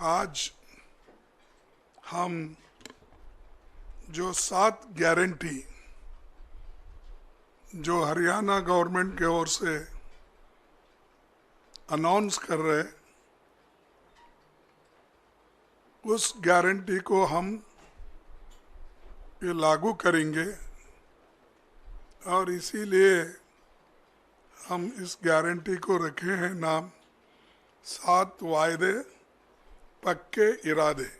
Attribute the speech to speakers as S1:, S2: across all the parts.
S1: आज हम जो 7 गारंटी जो हरियाणा गवर्नमेंट की ओर से अनाउंस कर रहे, उस गारंटी को हम ये लागू करेंगे और इसीलिए हम इस गारंटी को रखे हैं नाम 7 वायदे पक्के इरादे।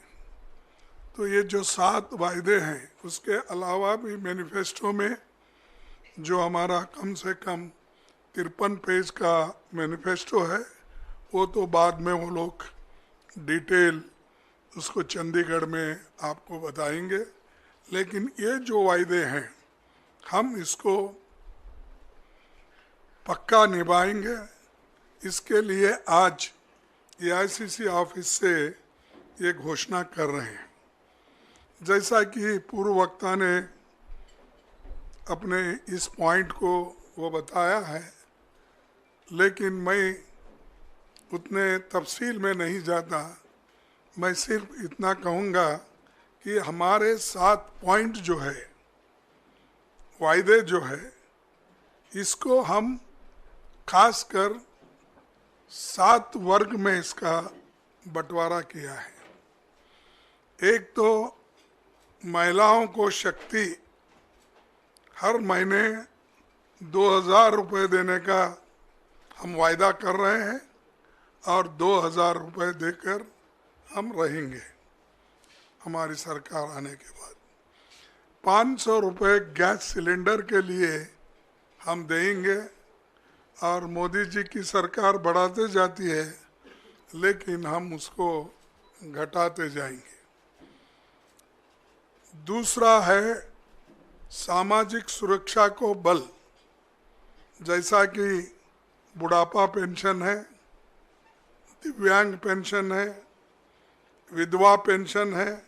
S1: तो ये जो 7 वायदे हैं, उसके अलावा भी मैनिफेस्टो में जो हमारा कम से कम 53 पेज का मैनिफेस्टो है, वो तो बाद में वो लोग डिटेल उसको चंडीगढ़ में आपको बताएंगे। लेकिन ये जो वायदे हैं, हम इसको पक्का निभाएंगे। इसके लिए आज एआईसीसी ऑफिस से ये घोषणा कर रहे हैं। जैसा कि पूर्व वक्ता ने अपने इस पॉइंट को वो बताया है, लेकिन मैं उतने तफसील में नहीं जाता। मैं सिर्फ इतना कहूँगा कि हमारे 7 पॉइंट जो है, वायदे जो है, इसको हम खासकर 7 वर्ग में इसका बंटवारा किया है। एक तो महिलाओं को शक्ति हर महीने 2000 रुपये देने का हम वायदा कर रहे हैं और 2000 रुपये देकर हम रहेंगे हमारी सरकार आने के बाद। 500 रुपये गैस सिलेंडर के लिए हम देंगे और मोदी जी की सरकार बढ़ाते जाती है, लेकिन हम उसको घटाते जाएंगे। दूसरा है सामाजिक सुरक्षा को बल, जैसा कि बुढ़ापा पेंशन है, दिव्यांग पेंशन है, विधवा पेंशन है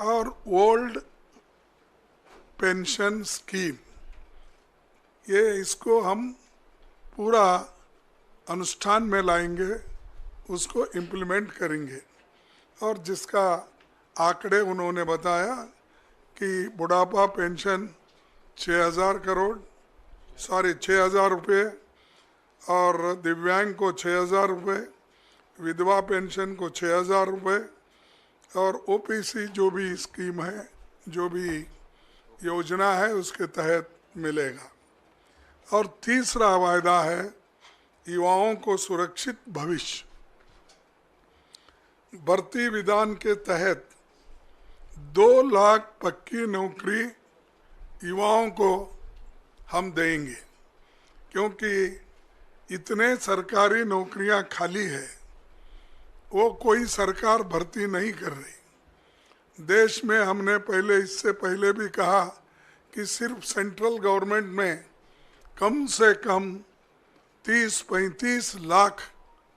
S1: और ओल्ड पेंशन स्कीम। ये इसको हम पूरा अनुष्ठान में लाएंगे, उसको इम्प्लीमेंट करेंगे। और जिसका आंकड़े उन्होंने बताया कि बुढ़ापा पेंशन 6,000 रुपये और दिव्यांग को 6,000 रुपये, विधवा पेंशन को 6,000 रुपये और ओपीसी जो भी स्कीम है, जो भी योजना है, उसके तहत मिलेगा। और तीसरा वायदा है युवाओं को सुरक्षित भविष्य। भर्ती विधान के तहत 2 लाख पक्की नौकरी युवाओं को हम देंगे, क्योंकि इतने सरकारी नौकरियां खाली है, वो कोई सरकार भर्ती नहीं कर रही। देश में हमने इससे पहले भी कहा कि सिर्फ सेंट्रल गवर्नमेंट में कम से कम 30-35 लाख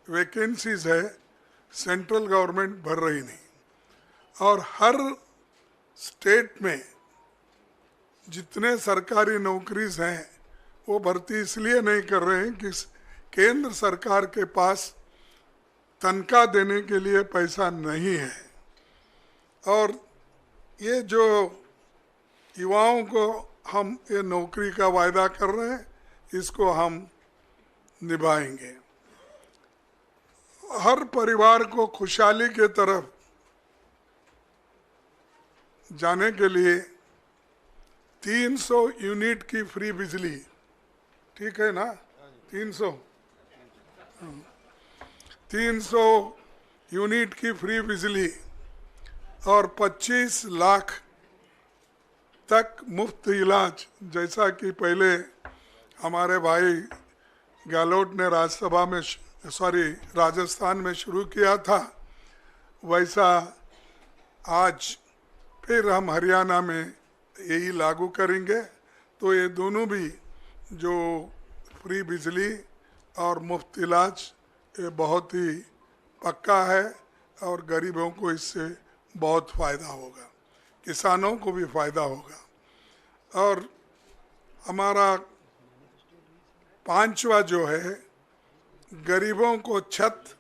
S1: वैकेंसीज है, सेंट्रल गवर्नमेंट भर रही नहीं। और हर स्टेट में जितने सरकारी नौकरीज हैं, वो भर्ती इसलिए नहीं कर रहे हैं कि केंद्र सरकार के पास तनख्वाह देने के लिए पैसा नहीं है। और ये जो युवाओं को हम ये नौकरी का वायदा कर रहे हैं, इसको हम निभाएंगे। हर परिवार को खुशहाली के तरफ जाने के लिए 300 यूनिट की फ्री बिजली, ठीक है ना? 300 यूनिट की फ्री बिजली और 25 लाख तक मुफ्त इलाज, जैसा कि पहले हमारे भाई गहलोत ने राजस्थान में शुरू किया था, वैसा आज फिर हम हरियाणा में यही लागू करेंगे। तो ये दोनों भी जो फ्री बिजली और मुफ्त इलाज, ये बहुत ही पक्का है और गरीबों को इससे बहुत फ़ायदा होगा, किसानों को भी फ़ायदा होगा। और हमारा 5वां जो है, गरीबों को छत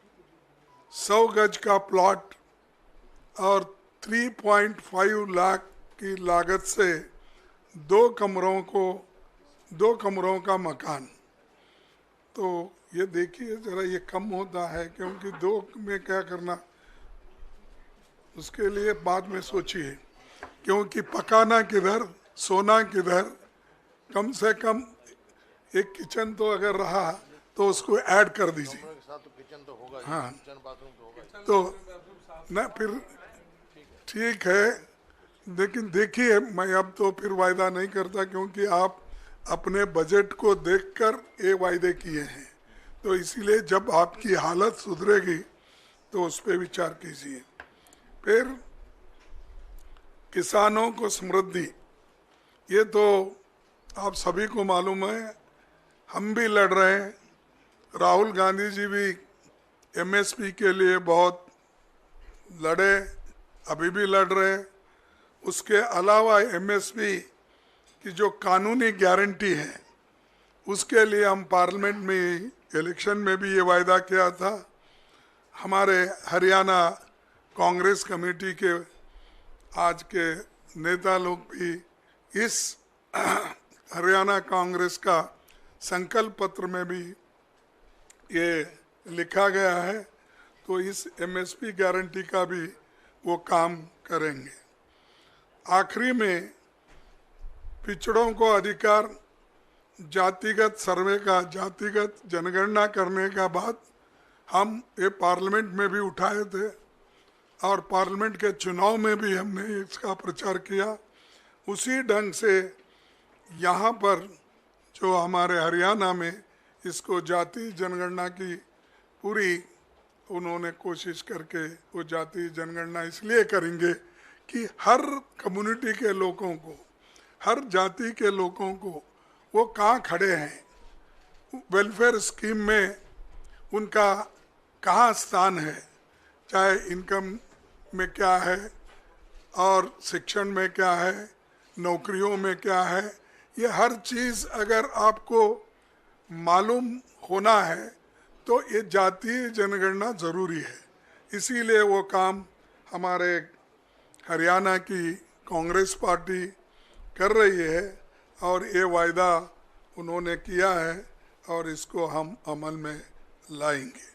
S1: 100 गज का प्लॉट और 3.5 लाख की लागत से 2 कमरों का मकान। तो ये देखिए जरा, ये कम होता है, क्योंकि 2 में क्या करना, उसके लिए बाद में सोचिए, क्योंकि पकाना किधर, सोना किधर। कम से कम एक किचन तो अगर रहा तो उसको ऐड कर दीजिए। हाँ, तो ना फिर ठीक है, लेकिन देखिए मैं अब तो फिर वायदा नहीं करता, क्योंकि आप अपने बजट को देखकर ये वायदे किए हैं। तो इसीलिए जब आपकी हालत सुधरेगी तो उस पर विचार कीजिए। फिर किसानों को समृद्धि, ये तो आप सभी को मालूम है, हम भी लड़ रहे हैं। राहुल गांधी जी भी एमएसपी के लिए बहुत लड़े, अभी भी लड़ रहे हैं। उसके अलावा एमएसपी की जो कानूनी गारंटी है, उसके लिए हम पार्लियामेंट में इलेक्शन में भी ये वायदा किया था। हमारे हरियाणा कांग्रेस कमेटी के आज के नेता लोग भी इस हरियाणा कांग्रेस का संकल्प पत्र में भी ये लिखा गया है। तो इस एमएसपी गारंटी का भी वो काम करेंगे। आखिरी में पिछड़ों को अधिकार, जातिगत सर्वे का, जातिगत जनगणना करने का बात हम ये पार्लियामेंट में भी उठाए थे और पार्लियामेंट के चुनाव में भी हमने इसका प्रचार किया। उसी ढंग से यहाँ पर जो हमारे हरियाणा में इसको जाति जनगणना की पूरी उन्होंने कोशिश करके वो जाति जनगणना इसलिए करेंगे कि हर कम्युनिटी के लोगों को, हर जाति के लोगों को वो कहाँ खड़े हैं, वेलफेयर स्कीम में उनका कहाँ स्थान है, चाहे इनकम में क्या है और शिक्षण में क्या है, नौकरियों में क्या है। ये हर चीज़ अगर आपको मालूम होना है तो ये जातीय जनगणना ज़रूरी है। इसीलिए वो काम हमारे हरियाणा की कांग्रेस पार्टी कर रही है और ये वायदा उन्होंने किया है और इसको हम अमल में लाएंगे।